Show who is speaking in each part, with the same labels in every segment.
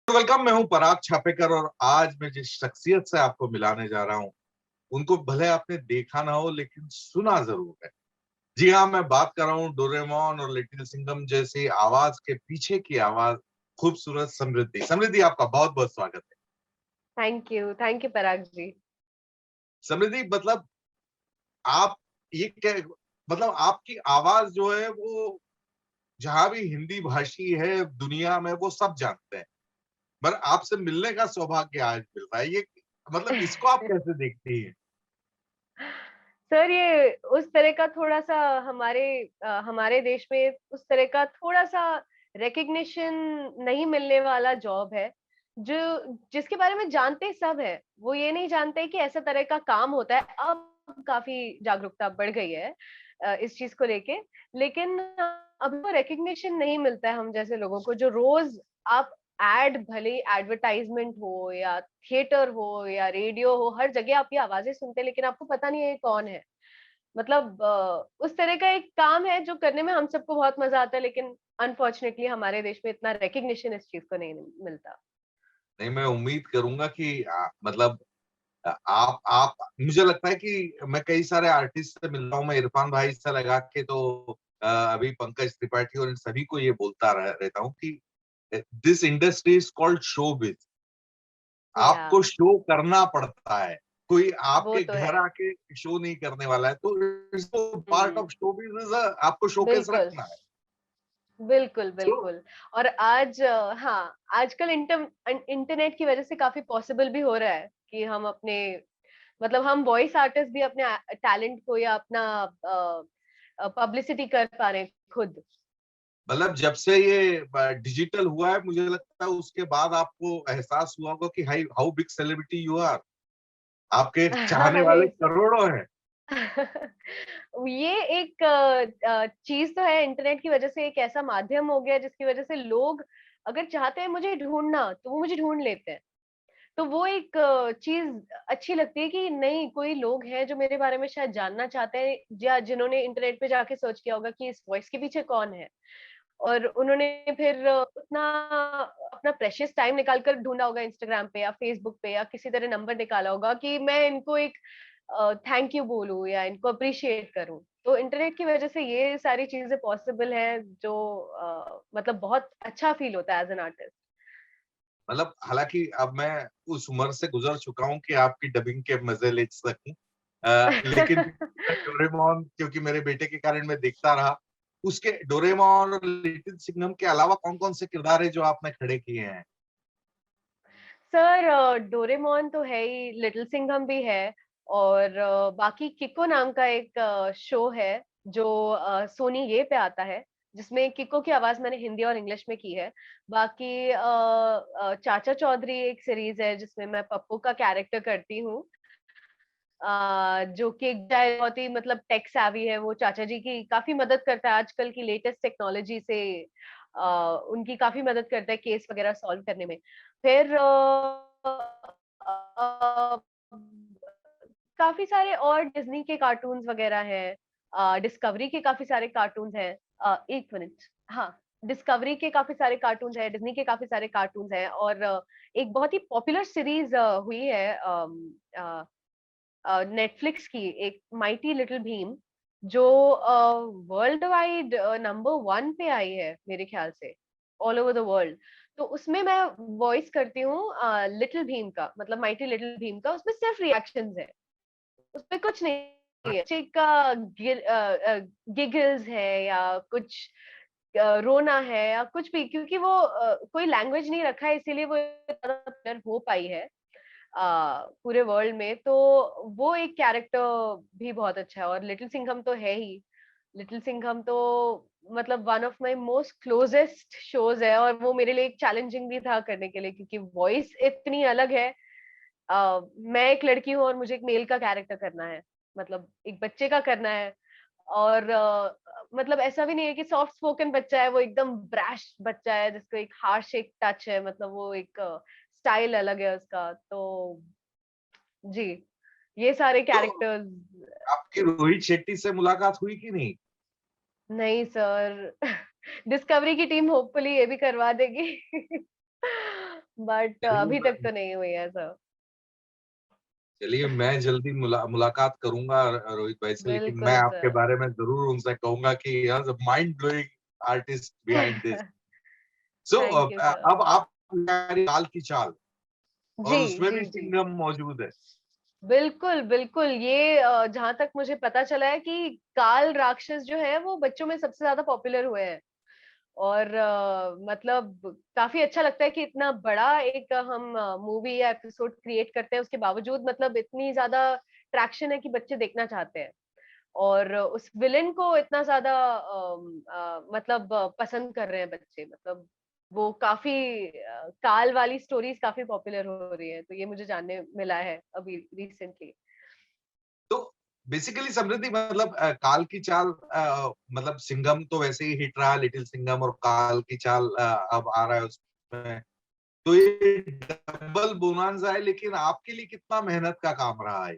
Speaker 1: Welcome. मैं हूं पराग छापेकर और आज मैं जिस शख्सियत से आपको मिलाने जा रहा हूं उनको भले आपने देखा ना हो लेकिन सुना जरूर है। जी हाँ, मैं बात कर रहा हूं डोरेमोन और लिटिल सिंघम जैसी आवाज के पीछे की आवाज खूबसूरत समृद्धि। समृद्धि, आपका बहुत बहुत स्वागत है।
Speaker 2: थैंक यू पराग जी।
Speaker 1: समृद्धि, मतलब आप ये क्या, मतलब आपकी आवाज जो है वो जहां भी हिंदी भाषी है दुनिया में वो सब जानते हैं, पर आपसे मिलने का सौभाग्य आज मिल रहा है। ये मतलब इसको आप कैसे देखती हैं?
Speaker 2: सर ये उस तरह का थोड़ा-सा हमारे देश में उस तरह का थोड़ा-सा रिकॉग्निशन नहीं मिलने वाला जॉब है, जो जिसके बारे में जानते सब हैं। वो ये नहीं जानते कि ऐसा तरह का काम होता है। अब काफ़ी जागरूकता बढ़ गई है इस चीज़ को लेके। लेकिन अब वो रिकॉग्निशन नहीं मिलता है हम जैसे लोगों को जो रोज़ आप एड भले ही एडवर्टाइज़मेंट हो या थिएटर हो या रेडियो हो, हर जगह आप ये आवाज़ें सुनते हैं लेकिन आपको पता नहीं है ये कौन है। मतलब उस तरह का एक काम है जो करने में हम सबको बहुत मज़ा आता है लेकिन अनफॉर्च्युनेटली हमारे देश में इतना रिकॉग्निशन इस चीज़ को नहीं मिलता।
Speaker 1: नहीं, मैं उम्मीद करूंगा कि मतलब आप मुझे लगता है कि मैं कई सारे आर्टिस्ट से मिल रहा हूँ। मैं इरफान भाई से लगा के तो अभी पंकज त्रिपाठी और इन सभी को ये बोलता रहता हूँ कि this industry is called showbiz.
Speaker 2: या
Speaker 1: आपको शो करना पड़ता है, कोई
Speaker 2: वो
Speaker 1: आपके
Speaker 2: तो है।
Speaker 1: घर आके शो नहीं करने वाला है। तो इसको part
Speaker 2: hmm,
Speaker 1: of showbiz is आपको शोकेस
Speaker 2: बिल्कुल।
Speaker 1: रखना है।
Speaker 2: बिल्कुल,
Speaker 1: तो
Speaker 2: बिल्कुल। और आज हाँ, आजकल इंटरनेट की वज़ह से काफ़ी पॉसिबल भी हो रहा है कि हम अपने मतलब हम वॉइस आर्टिस्ट भी अपने टैलेंट को या अपना पब्लिसिटी कर पा रहे हैं खुद।
Speaker 1: मतलब जब से ये डिजिटल हुआ है, मुझे लगता है उसके बाद आपको एहसास हुआ होगा कि hi how big celebrity you are. आपके चाहने वाले
Speaker 2: ये
Speaker 1: करोड़ों हैं।
Speaker 2: ये एक चीज़ तो है इंटरनेट की वज़ह से एक ऐसा माध्यम हो गया जिसकी वज़ह से लोग अगर चाहते हैं मुझे ढूँढना, तो वो मुझे ढूँढ लेते हैं। तो वो एक चीज़ अच्छी लगती है कि नहीं कोई लोग हैं जो मेरे बारे में शायद जानना चाहते हैं या जिन्होंने इंटरनेट पे जाके सर्च किया होगा कि इस वॉइस के पीछे कौन है। और उन्होंने फिर उतना अपना प्रेशियस टाइम निकाल कर ढूँढा होगा इंस्टाग्राम पे या फ़ेसबुक पे या किसी तरह नंबर निकाला होगा कि मैं इनको एक थैंक यू बोलूँ या इनको एप्रिशिएट करूँ। तो इंटरनेट की वज़ह से ये सारी चीज़ें पॉसिबल हैं जो मतलब बहुत अच्छा फ़ील होता है एज़ एन आर्टिस्ट।
Speaker 1: मतलब हालाँकि अब मैं उस उम्र से गुज़र चुका हूँ कि आपकी डबिंग के मज़े ले सकूँ। लेकिन डोरेमोन क्योंकि मेरे बेटे के कारण मैं देखता रहा। उसके डोरेमोन और लिटिल सिंघम के अलावा कौन-कौन से किरदार हैं जो आपने खड़े किए हैं?
Speaker 2: सर डोरेमोन तो है ही, लिटिल सिंघम भी है और बाकी किको नाम का एक शो है जो सोनी ये पे आता है, जिसमें किको की आवाज़ मैंने हिंदी और इंग्लिश में की है। बाकी चाचा चौधरी एक सीरीज़ है जिसमें मैं पप्पू का कैरेक्टर करती हूँ। जो कि एक बहुत ही मतलब टेक सेवी है, वो चाचा जी की काफ़ी मदद करता है आजकल की लेटेस्ट टेक्नोलॉजी से अ, उनकी काफ़ी मदद करता है केस वगैरह सॉल्व करने में। फिर काफ़ी सारे और डिज़्नी के कार्टून्स वगैरह हैं। डिस्कवरी के काफ़ी सारे कार्टून्स हैं। 1 मिनट हाँ, डिस्कवरी के काफ़ी सारे कार्टून्स हैं, डिज़्नी के काफ़ी सारे कार्टून्स हैं और एक बहुत ही पॉपुलर सीरीज़ हुई है नेटफ्लिक्स की एक माइटी लिटिल भीम जो वर्ल्ड वाइड नंबर 1 पे आई है मेरे ख्याल से ऑल ओवर द वर्ल्ड। तो उसमें मैं वॉइस करती हूँ लिटिल भीम का मतलब माइटी लिटिल भीम का उसमें सिर्फ रिएक्शंस है। उसमें कुछ नहीं है। बच्चे का गिगल्स है या कुछ रोना है या कुछ भी क्योंकि वो कोई लैंग्वेज नहीं रखा है इसीलिए वो ज़्यादा पॉपुलर हो पाई है। पूरे वर्ल्ड में तो वो एक कैरेक्टर भी बहुत अच्छा है और लिटिल सिंघम तो है ही। लिटिल सिंघम तो मतलब one of my most closest shows है और वो मेरे लिए एक चैलेंजिंग भी था करने के लिए क्योंकि वॉइस इतनी अलग है। मैं एक लड़की हूँ और मुझे एक मेल का कैरेक्टर करना है। मतलब एक बच्चे का करना है और मतलब ऐसा भी नहीं है कि सॉफ्ट स्पोकन बच्चा है, वो एकदम ब्रैश बच्चा है जिसको एक हार्श एक टच है मतलब वो एक स्टाइल अलग है उसका। तो जी, ये सारे
Speaker 1: तो
Speaker 2: कैरेक्टर्स
Speaker 1: आपकी रोहित शेट्टी से मुलाकात हुई कि नहीं?
Speaker 2: नहीं सर डिस्कवरी की टीम होपफुली ये भी करवा देगी। बट
Speaker 1: चलिए
Speaker 2: अभी तक तो नहीं हुई है सर।
Speaker 1: चलिए मैं जल्दी मुलाकात करूंगा रोहित भाई से, लेकिन मैं
Speaker 2: बिल्कुल
Speaker 1: आपके
Speaker 2: सर।
Speaker 1: बारे में जरूर उनसे कहूंगा कि mind blowing artist behind this. So
Speaker 2: thank you sir.
Speaker 1: अब आप काल की चाल,
Speaker 2: जी
Speaker 1: और उसमें
Speaker 2: जी
Speaker 1: भी
Speaker 2: जी।
Speaker 1: सिंघम मौजूद है।
Speaker 2: बिल्कुल बिल्कुल, ये जहां तक मुझे पता चला है कि काल राक्षस जो है वो बच्चों में सबसे ज्यादा पॉपुलर हुए हैं। और मतलब काफी अच्छा लगता है कि इतना बड़ा एक हम मूवी या एपिसोड क्रिएट करते हैं, उसके बावजूद मतलब इतनी ज्यादा ट्रैक्शन है कि बच्चे देखना चाहते हैं। और उस विलेन को इतना ज्यादा मतलब पसंद कर रहे हैं बच्चे, मतलब वो काफी काल वाली स्टोरीज काफी पॉपुलर हो रही है, तो ये मुझे जानने मिला है अभी रिसेंटली।
Speaker 1: तो बेसिकली समृद्धि, मतलब काल की चाल, मतलब सिंघम तो वैसे ही हिट रहा, लिटिल सिंघम, और काल की चाल अब आ रहा है उसमें, तो ये डबल बोनांजा है, लेकिन आपके लिए कितना मेहनत का काम रहा है?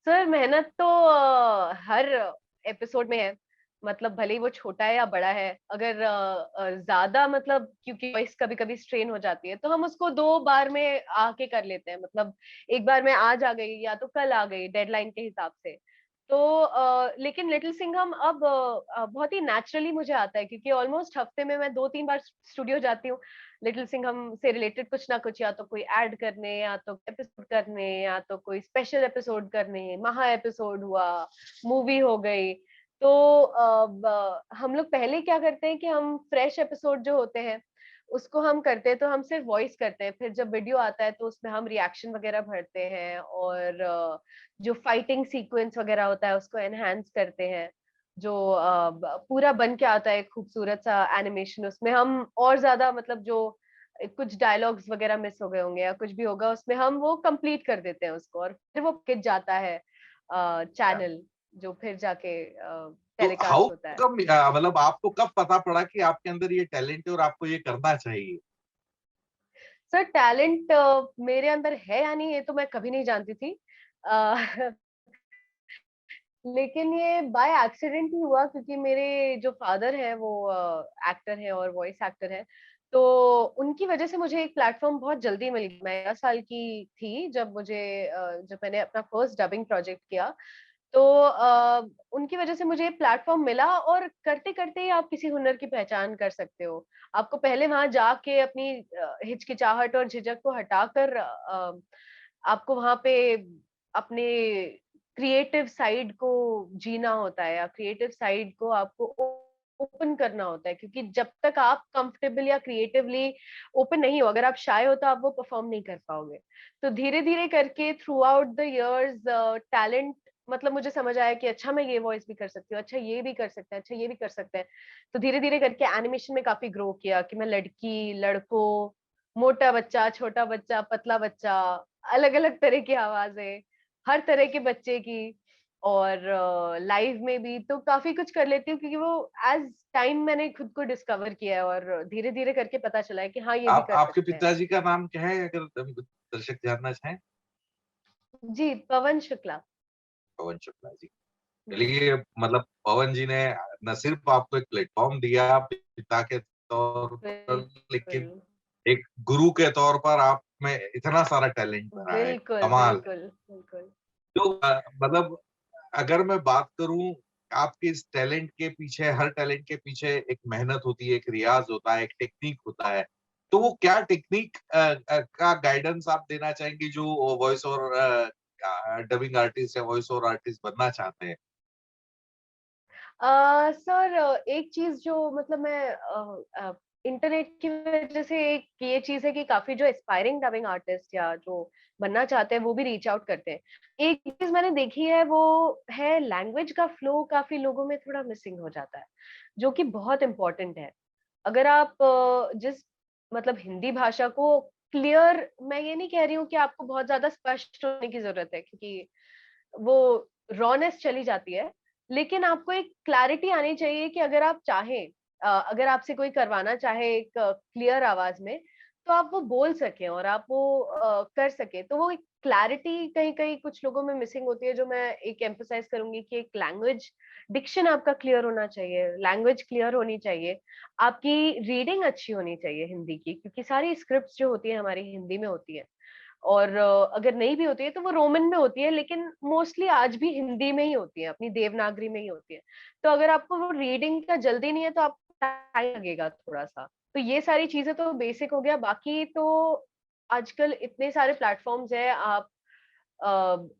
Speaker 2: सर मेहनत तो हर एपिसोड में है, मतलब भले ही वो छोटा है या बड़ा है। अगर ज्यादा मतलब क्योंकि वॉइस कभी कभी स्ट्रेन हो जाती है, तो हम उसको 2 बार में आके कर लेते हैं, मतलब एक बार में आज आ गई या तो कल आ गई डेडलाइन के हिसाब से। तो लेकिन लिटिल सिंघम अब बहुत ही नेचुरली मुझे आता है, क्योंकि ऑलमोस्ट हफ्ते में मैं 2-3 बार स्टूडियो जाती हूँ लिटिल सिंघम से रिलेटेड कुछ ना कुछ, या तो कोई ऐड करने, या तो एपिसोड करने, या तो कोई स्पेशल एपिसोड करने, महा एपिसोड हुआ, मूवी हो गई। तो हम लोग पहले क्या करते हैं कि हम फ्रेश एपिसोड जो होते हैं उसको हम करते हैं, तो हम सिर्फ वॉइस करते हैं, फिर जब वीडियो आता है तो उसमें हम रिएक्शन वगैरह भरते हैं, और जो फाइटिंग सीक्वेंस वगैरह होता है उसको एनहांस करते हैं। जो पूरा बन के आता है एक खूबसूरत सा एनिमेशन, उसमें हम और ज्यादा मतलब जो कुछ डायलॉग्स वगैरह मिस हो गए होंगे या कुछ भी होगा उसमें हम वो कंप्लीट कर देते हैं उसको, और फिर वो खिंच जाता है चैनल, जो फिर जाके
Speaker 1: तो हाउ
Speaker 2: टेलीकास्ट होता है।
Speaker 1: कम, मतलब आपको कब पता पड़ा कि आपके अंदर ये टैलेंट है और आपको ये करना चाहिए?
Speaker 2: सर टैलेंट मेरे अंदर है या नहीं ये तो मैं कभी नहीं जानती थी। अ, लेकिन ये बाय एक्सीडेंट ही हुआ, क्योंकि मेरे जो फादर हैं वो एक्टर हैं और वॉइस एक्टर हैं। तो उनकी वजह से मुझे एक प्लेटफॉर्म बहुत जल्दी मिल गया। मैं 11 साल की थी जब मैंने अपना फर्स्ट डबिंग प्रोजेक्ट किया। तो उनकी वजह से मुझे प्लेटफॉर्म मिला, और करते करते ही आप किसी हुनर की पहचान कर सकते हो। आपको पहले वहां जाके अपनी हिचकिचाहट और झिझक को हटाकर आपको वहां पे अपने क्रिएटिव साइड को जीना होता है, या क्रिएटिव साइड को आपको ओपन करना होता है, क्योंकि जब तक आप कंफर्टेबल या क्रिएटिवली ओपन नहीं हो, अगर आप शाय हो तो आप वो परफॉर्म नहीं कर पाओगे। तो धीरे धीरे करके through out the years talent, मतलब मुझे समझ आया कि अच्छा मैं ये वॉइस भी कर सकती हूँ, अच्छा ये भी कर सकते हैं, अच्छा ये भी कर सकते हैं। तो धीरे धीरे करके एनिमेशन में काफी ग्रो किया कि मैं लड़की लड़कों, मोटा बच्चा, छोटा बच्चा, पतला बच्चा, अलग अलग तरह की आवाजें, हर तरह के बच्चे की, और लाइव में भी तो काफी कुछ कर लेती हूँ, क्योंकि वो एज टाइम मैंने खुद को डिस्कवर किया है, और धीरे धीरे करके पता चला है कि हाँ ये भी
Speaker 1: आप
Speaker 2: कर
Speaker 1: आपके
Speaker 2: सकते हैं।
Speaker 1: पिताजी का नाम क्या है, अगर दर्शक जानना चाहें?
Speaker 2: जी, पवन शुक्ला।
Speaker 1: पवन शुक्ला जी।
Speaker 2: जी
Speaker 1: चलिए, मतलब पवन जी ने न सिर्फ आपको एक प्लेटफॉर्म दिया पिता के तौर पर,
Speaker 2: बिल्कुल
Speaker 1: लेकिन एक गुरु के तौर पर आप में इतना सारा टैलेंट भरा है,
Speaker 2: बिल्कुल
Speaker 1: कमाल है।
Speaker 2: बिल्कुल बिल्कुल।
Speaker 1: तो मतलब अगर मैं बात करूं, आपके इस टैलेंट के पीछे, हर टैलेंट के पीछे एक मेहनत होती है, एक रियाज होता है, एक टेक्निक होता है। तो वो क्या टेक्निक का गाइडेंस आप देना चाहेंगे जो वॉइस और डबिंग आर्टिस्ट या वॉइस ओवर आर्टिस्ट बनना चाहते हैं?
Speaker 2: सर एक चीज जो मतलब मैं इंटरनेट की वजह से एक ये चीज है कि काफी जो एस्पायरिंग डबिंग आर्टिस्ट या जो बनना चाहते हैं वो भी रीच आउट करते हैं। एक चीज मैंने देखी है वो है लैंग्वेज का फ्लो काफी लोगों में थोड़ा मिसिंग हो जाता है, जो कि बहुत इम्पोर्टेंट है। अगर आप जिस मतलब हिंदी भाषा को क्लियर, मैं ये नहीं कह रही हूँ कि आपको बहुत ज्यादा स्पष्ट होने की जरूरत है, क्योंकि वो रॉनेस चली जाती है, लेकिन आपको एक क्लैरिटी आनी चाहिए कि अगर आप चाहें, अगर आपसे कोई करवाना चाहे एक क्लियर आवाज में, तो आप वो बोल सकें और आप वो कर सके, तो वो एक क्लैरिटी कहीं-कहीं कुछ लोगों में मिसिंग होती है, जो मैं एक एम्फसाइज़ करूँगी कि एक लैंग्वेज डिक्शन आपका क्लियर होना चाहिए, लैंग्वेज क्लियर होनी चाहिए, आपकी रीडिंग अच्छी होनी चाहिए हिंदी की, क्योंकि सारी स्क्रिप्ट्स जो होती है हमारी हिंदी में होती है। और अगर नहीं भी होती है तो वो रोमन में होती है, लेकिन मोस्टली आज भी हिंदी में ही होती है, अपनी देवनागरी में ही होती है। तो अगर आपको वो रीडिंग का जल्दी नहीं है तो आपको टाइम लगेगा थोड़ा-सा। तो ये सारी चीज़ें तो बेसिक हो गया, बाकी तो आजकल इतने सारे प्लेटफ़ॉर्म्स हैं, आप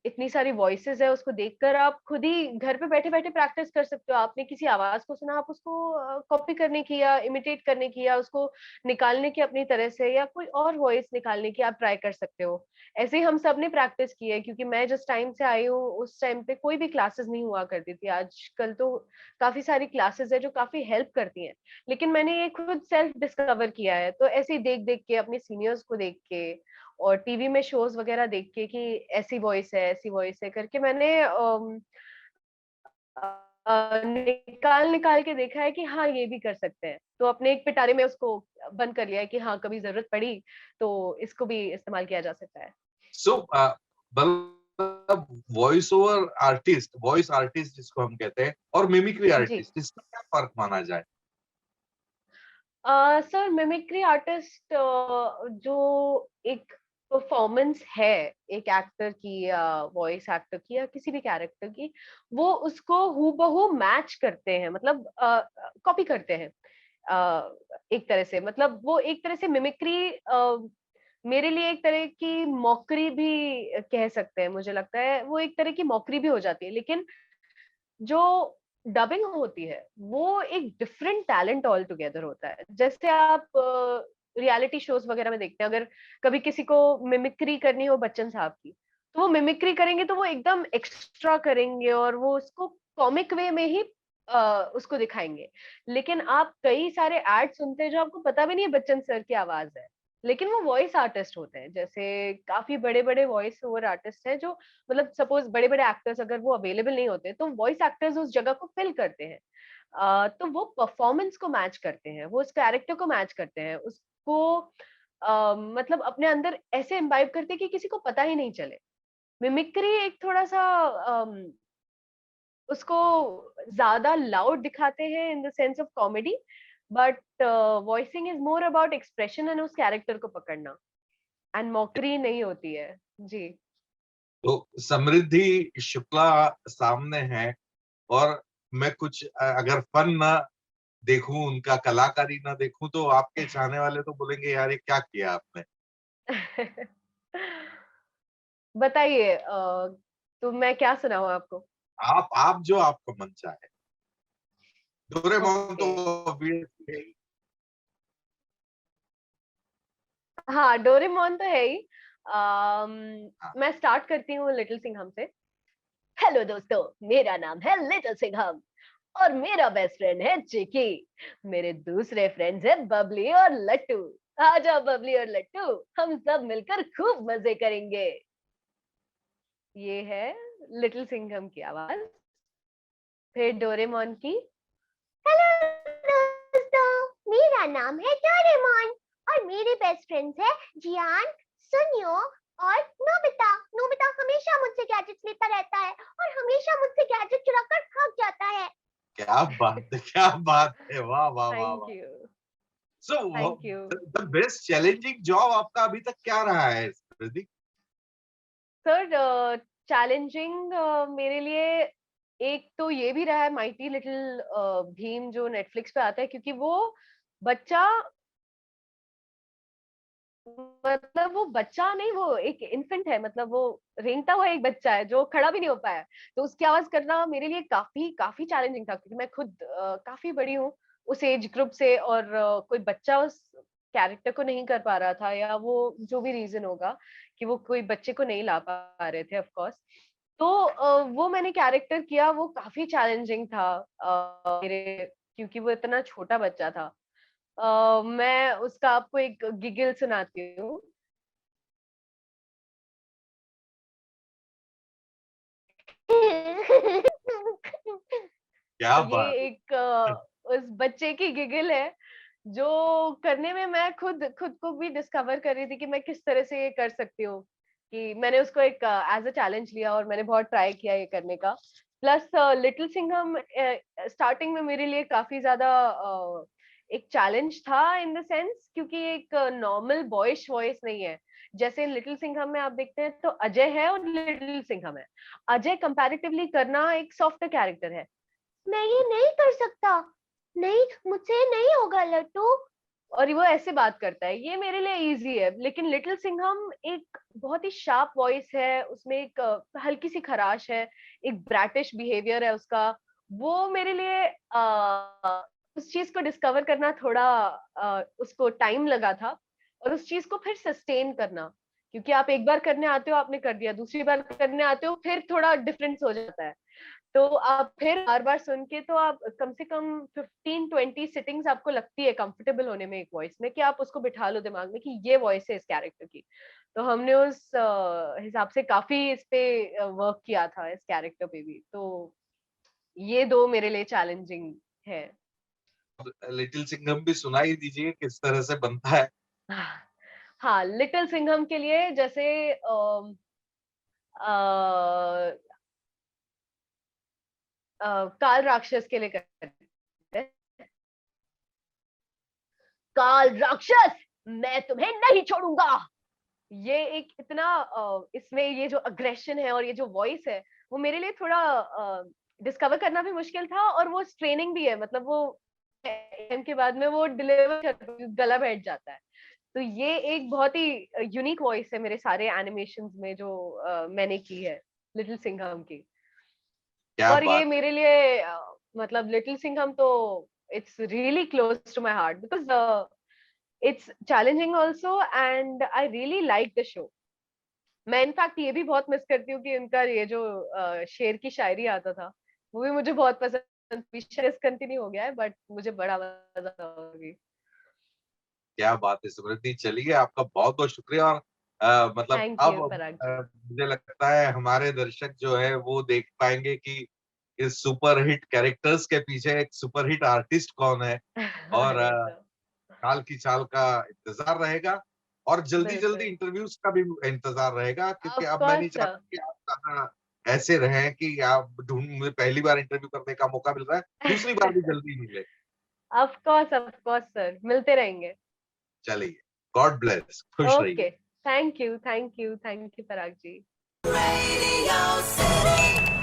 Speaker 2: इतनी सारी वॉइसेज़ है, उसको देखकर आप खुद ही घर पे बैठे-बैठे प्रैक्टिस कर सकते हो। आपने किसी आवाज़ को सुना, आप उसको कॉपी करने की या इमिटेट करने की या उसको निकालने की अपनी तरह से, या कोई और वॉइस निकालने की आप ट्राई कर सकते हो। ऐसे ही हम सब ने प्रैक्टिस की है, क्योंकि मैं जिस टाइम से आई हूँ, उस टाइम पे कोई भी क्लासेस नहीं हुआ करती थी। आजकल तो काफ़ी सारी क्लासेस है जो काफ़ी हेल्प करती हैं। लेकिन मैंने ये खुद सेल्फ डिस्कवर किया है, तो ऐसे ही देख-देख के, अपने सीनियर्स को देख के और टीवी में शोज़ वगैरह देख के कि ऐसी वॉइस है करके मैंने निकाल के देखा है कि हाँ, ये भी कर सकते हैं। तो अपने एक पिटारे में उसको बंद कर लिया है कि हाँ, कभी ज़रूरत पड़ी तो इसको भी इस्तेमाल किया जा सकता है।
Speaker 1: सो मतलब वॉइस आर्टिस्ट जिसको हम कहते हैं और मिमिक्री
Speaker 2: जी।
Speaker 1: आर्टिस्ट, इसमें क्या फ़र्क माना जाए?
Speaker 2: सर, मिमिक्री आर्टिस्ट जो एक परफॉर्मेंस है एक एक्टर की या वॉइस एक्टर की या किसी भी कैरेक्टर की, वो उसको हूबहू मैच करते हैं, मतलब कॉपी करते हैं। एक तरह से, मतलब वो एक तरह से मिमिक्री मेरे लिए एक तरह की मॉकरी भी कह सकते हैं, मुझे लगता है वो एक तरह की मॉकरी भी हो जाती है। लेकिन जो डबिंग होती है, वो एक डिफरेंट टैलेंट ऑल टुगेदर होता है। जैसे आप रियलिटी शोज़ वगैरह में देखते हैं, अगर कभी किसी को मिमिक्री करनी हो बच्चन साहब की, तो वो मिमिक्री करेंगे तो वो एकदम एक्स्ट्रा करेंगे और वो उसको कॉमिक वे में ही उसको दिखाएँगे। लेकिन आप कई सारे एड सुनते हैं जो आपको पता भी नहीं है बच्चन सर की आवाज़ है, लेकिन वो वॉइस आर्टिस्ट होते हैं। जैसे काफ़ी बड़े-बड़े वॉइस ओवर आर्टिस्ट हैं जो, मतलब सपोज़ बड़े-बड़े एक्टर्स अगर वो अवेलेबल नहीं होते, तो वॉइस एक्टर्स उस जगह को फ़िल करते हैं। तो वो परफ़ॉर्मेंस को मैच करते हैं, वो उस कैरेक्टर को मैच करते हैं, उसको मतलब अपने अंदर ऐसे इम्बाइब करते हैं कि किसी को पता ही नहीं चले। मिमिक्री एक थोड़ा-सा उसको ज़्यादा लाउड दिखाते हैं in the sense of comedy, but voicing is more about expression and उस कैरेक्टर को पकड़ना, एंड मॉकरी नहीं होती है। जी।
Speaker 1: तो समृद्धि शुक्ला सामने है और मैं कुछ अगर फन ना देखूँ, उनका कलाकारी ना देखूँ तो आपके चाहने वाले तो बोलेंगे यार ये क्या किया आपने?
Speaker 2: बताइए, तो मैं क्या सुनाऊँ आपको?
Speaker 1: आप जो आपका मन चाहे। Doraemon
Speaker 2: okay.
Speaker 1: तो ऑब्वियसली है ही।
Speaker 2: हाँ, डोरेमोन तो है ही।
Speaker 1: हाँ,
Speaker 2: मैं स्टार्ट करती हूँ लिटिल सिंघम से। हेलो दोस्तों, मेरा नाम है लिटिल सिंघम और मेरा बेस्ट फ्रेंड है चिकी। मेरे दूसरे फ्रेंड्स हैं बबली और लट्टू। आ जाओ बबली और लट्टू, हम सब मिलकर खूब मजे करेंगे। ये है लिटिल सिंघम की आवाज। फिर डोरेमोन की, हेलो दोस्तों, मेरा नाम है डोरेमोन और मेरे बेस्ट फ्रेंड्स हैं जियान, सुनियो और नोबिता। नोबिता हमेशा मुझसे गैजेट्स लेता रहता है और हमेशा मुझसे गैजेट चुराकर भाग जाता है।
Speaker 1: क्या बात है! क्या बात है! वाह, वाह, वाह,
Speaker 2: थैंक
Speaker 1: वाह!
Speaker 2: You.
Speaker 1: So
Speaker 2: thank you.
Speaker 1: The best challenging job आपका अभी तक क्या रहा है समृद्धि?
Speaker 2: सर, चैलेंजिंग मेरे लिए एक तो ये भी रहा है माइटी लिटिल भीम जो नेटफ्लिक्स पे आता है, क्योंकि वो बच्चा, मतलब वो बच्चा नहीं, वो एक इन्फेंट है, मतलब वो रेंगता हुआ एक बच्चा है जो खड़ा भी नहीं हो पाया। तो उसकी आवाज़ करना मेरे लिए काफ़ी काफ़ी चैलेंजिंग था, क्योंकि मैं खुद काफ़ी बड़ी हूँ उस एज ग्रुप से, और कोई बच्चा उस कैरेक्टर को नहीं कर पा रहा था, या वो जो भी रीज़न होगा कि वो कोई बच्चे को नहीं ला पा रहे थे ऑफ कोर्स। तो वो मैंने कैरेक्टर किया, वो काफ़ी चैलेंजिंग था मेरे, क्योंकि वो इतना छोटा बच्चा था। मैं उसका आपको एक गिगल सुनाती हूँ।
Speaker 1: क्या
Speaker 2: ये
Speaker 1: बात
Speaker 2: एक उस बच्चे की गिगल है, जो करने में मैं खुद खुद को भी डिस्कवर कर रही थी कि मैं किस तरह से ये कर सकती हूँ। कि मैंने उसको एक एज़ अ चैलेंज लिया और मैंने बहुत ट्राई किया ये करने का। प्लस लिटिल सिंघम स्टार्टिंग में मेरे लिए काफ़ी ज़्यादा एक चैलेंज था इन द सेंस, क्योंकि एक नॉर्मल बॉयिश वॉइस नहीं है। जैसे लिटिल सिंघम में आप देखते हैं तो अजय है और लिटिल सिंघम है। अजय कंपैरेटिवली करना एक सॉफ्टर कैरेक्टर है। मैं ये नहीं कर सकता, नहीं मुझसे नहीं होगा लट्टू, और वो ऐसे बात करता है, ये मेरे लिए इजी है। लेकिन लिटिल सिंघम एक बहुत ही शार्प वॉइस है, उसमें एक हल्की सी खराश है, एक ब्रैटिश बिहेवियर है उसका। वो मेरे लिए उस चीज को डिस्कवर करना थोड़ा उसको टाइम लगा था, और उस चीज को फिर सस्टेन करना, क्योंकि आप एक बार करने आते हो आपने कर दिया, दूसरी बार करने आते हो फिर थोड़ा डिफरेंस हो जाता है। तो आप फिर बार-बार सुन के तो आप कम से कम 15-20 सिटिंग्स आपको लगती है कंफर्टेबल होने में एक वॉइस में, कि आप उसको बिठा लो दिमाग में कि ये वॉइस है इस कैरेक्टर की। तो हमने उस हिसाब से काफ़ी इस पे वर्क किया था इस कैरेक्टर पे भी। तो ये 2 मेरे लिए चैलेंजिंग है।
Speaker 1: लिटिल सिंघम भी सुना ही दीजिए किस तरह से बनता है।
Speaker 2: हाँ, लिटिल सिंघम के लिए जैसे अ काल राक्षस के लिए करते हैं। काल राक्षस, मैं तुम्हें नहीं छोड़ूंगा। ये एक इतना इसमें ये जो अग्रेशन है और ये जो वॉइस है, वो मेरे लिए थोड़ा डिस्कवर करना भी मुश्किल था, और वो स्ट्रेनिंग भी है, मतलब वो टाइम के बाद में वो डिलीवर गला बैठ जाता है। तो ये एक बहुत ही यूनिक वॉइस है मेरे सारे एनिमेशंस में जो मैंने की है लिटिल सिंघम की।
Speaker 1: क्या
Speaker 2: और ये
Speaker 1: बात है!
Speaker 2: मेरे लिए मतलब लिटिल सिंघम तो it's really close to my heart, because it's challenging also and I really like the show. मैं इनफैक्ट ये भी बहुत मिस करती हूँ कि उनका ये जो शेर की शायरी आता था, वो भी मुझे बहुत पसंद थी। शायद डिसकंटिन्यू हो गया है, बट मुझे बड़ा मज़ा आता होगी।
Speaker 1: क्या बात है सुकृति! चलिए आपका बहुत-बहुत शुक्रिया और मतलब
Speaker 2: थैंक
Speaker 1: अब
Speaker 2: यू पराग जी।
Speaker 1: मुझे लगता है हमारे दर्शक जो है वो देख पाएँगे कि इस सुपरहिट कैरेक्टर्स के पीछे एक सुपरहिट आर्टिस्ट कौन है और
Speaker 2: ये तो
Speaker 1: काल की चाल का इंतज़ार रहेगा और जल्दी-जल्दी
Speaker 2: बिल्कुल।
Speaker 1: इंटरव्यूज़ का भी इंतज़ार रहेगा क्योंकि
Speaker 2: ऑफ
Speaker 1: अब मैं नहीं
Speaker 2: कोर्स
Speaker 1: चाहता कि आप ज़्यादा ऐसे रहें कि आप मुझे पहली बार इंटरव्यू करने का मौका मिल रहा है, दूसरी बार भी
Speaker 2: सर।
Speaker 1: जल्दी मिले।
Speaker 2: ऑफ कोर्स सर, मिलते रहेंगे।
Speaker 1: चलिए, गॉड ब्लेस, खुश रहिए।
Speaker 2: Okay, thank you Parag ji.
Speaker 3: Radio City.